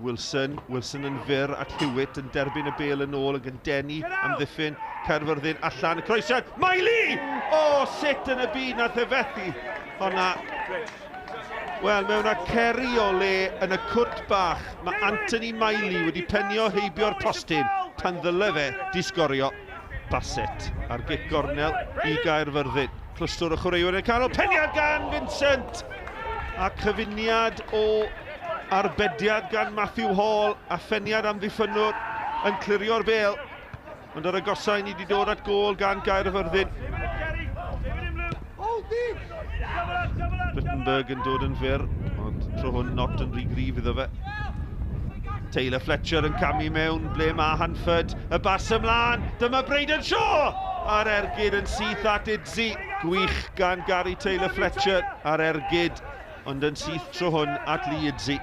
Wilson yn fyr at Hewitt yn derbyn y bêl yn ôl ac yn denu am ddiffyn Caerfyrddin allan y croesiad. Miley! O, sut yn y byd nath e fethu honna. Wel, mewn â ceri o le yn y cwrt bach, mae Anthony Miley wedi penio heibio'r postyn tan ddyle fe disgorio Bassett ar gic gornel i Caerfyrddin. Clwstwr y chwaraewyr yn canol, peniad gan Vincent a chyfuniad o arbediad gan Matthew Hall a pheniad am ddiffynwr yn clirio'r bêl. Ond ar y gosau ni wedi dod at gôl gan Caerfyrddin. Rittenberg yn dod yn fyr, ond tro hwn not yn rhy gryf iddo fe. Taylor Fletcher yn camu mewn, ble mae Hanford, y bas ymlaen, dyma Braden Shaw! Ar ergyd yn syth at Idzi, gwych gan Gary Taylor Fletcher ar ergyd, ond yn syth tro hwn at Lee Idzi.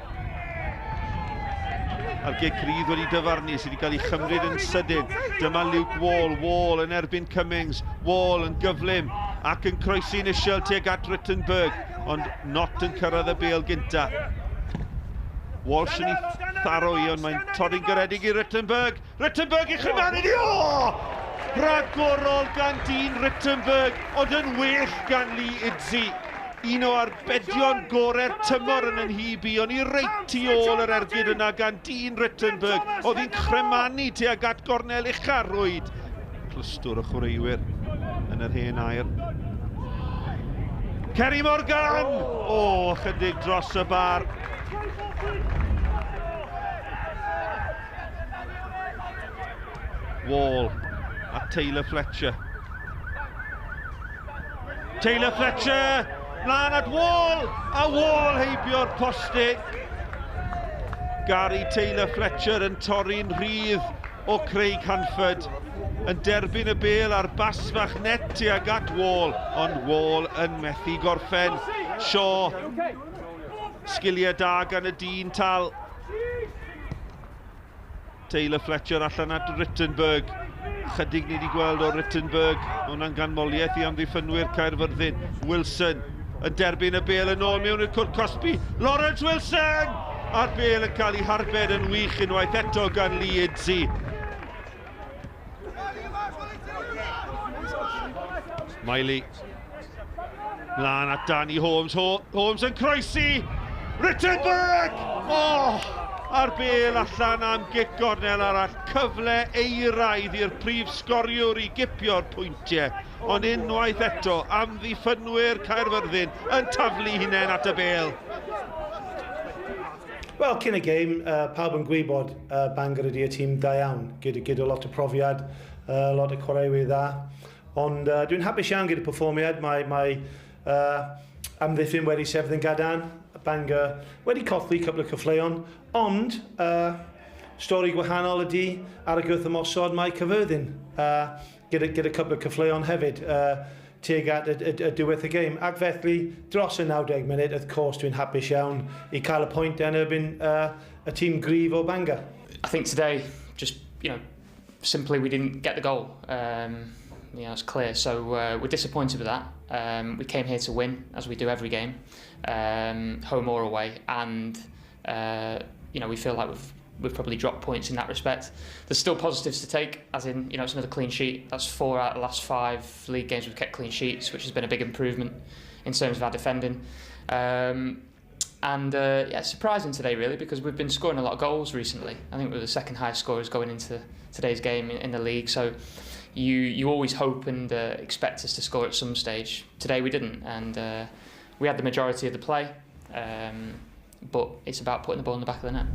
A'r gig crydd wedi dyfarnu sydd wedi cael ei chymryd yn sydyn. Dyma Luke Wall, Wall yn erbyn Cummings, Wall yn gyflym ac yn croesi'n isiol tuag at Rittenberg, ond not yn cyrraedd y bêl gynta. Walsh yn ei tharoi, ond mae'n torri'n garedig i Rittenberg. Rittenberg i chyfanu ni, o! Ragorol gan dyn Rittenberg, ond yn well gan Lee Idzi. Un o arbedion gorau'r tymor yn hybu, ond i reit tu ôl yr ergyd yna gan dyn Rittenberg. Oedd hi'n cremanu tuag at gornel ucharwyd. Clwstwr y chwaraewyr yn yr hen air. Kerry Morgan! O, chydig dros y bar. Wall a Taylor Fletcher. Taylor Fletcher! Mlaen at Wall! A Wall heibio'r postyn. Gary Taylor Fletcher yn torri'n rhydd o Craig Hanford. Yn derbyn y bêl ar bas fach net tuag at Wall, ond Wall yn methu gorffen. Shaw, sgiliau da gan y dyn tal. Taylor Fletcher allan at Rittenberg. Chydig ni wedi gweld o Rittenberg, hwnna'n ganmoliaeth i amddiffynwyr Caerfyrddin. Wilson yn derbyn y bêl yn ôl mewn i'r cwrt Cosby. Lawrence Wilson! A'r bêl yn cael ei harbed yn wych unwaith eto gan Lee Idzi. Miley. Mlaen at Danny Holmes. Holmes yn croesi. Rittenberg! Oh! A'r bêl allan am gic gornel arall. Cyfle eiraidd i'r prif sgoriwr i gipio'r pwyntiau. Ond unwaith eto, amddiffynwyr Caerfyrddin yn taflu hunain at y bêl. Wel, cyn y gêm, pawb yn gwybod Bangor ydy y tîm da iawn, gyda lot o profiad, lot o chwaraewyr dda. Ond dwi'n hapus iawn gyda'r perfformiad. Mae amddiffyn wedi sefyll yn gadarn. Bangor wedi colli cwbl o cyfleon, ond stori gwahanol ydy ar y gwrth ymosod mae Caerfyrddin gyda cwbl o cyfleon hefyd tuag at y diwedd y gêm. Ac felly, dros y 90 munud, wrth gwrs dwi'n hapus iawn i cael y pwynt yn erbyn y tîm gryf o Bangor. I think today, just, simply we didn't get the goal. It's clear, so we're disappointed with that. We came here to win, as we do every game, home or away, and we feel like we've probably dropped points in that respect. There's still positives to take, as in, it's another clean sheet. That's 4 out of the last 5 league games we've kept clean sheets, which has been a big improvement in terms of our defending. It's surprising today, really, because we've been scoring a lot of goals recently. I think we're the second highest scorers going into today's game in the league, so you always hope and expect us to score at some stage. Today we didn't, and we had the majority of the play, but it's about putting the ball in the back of the net.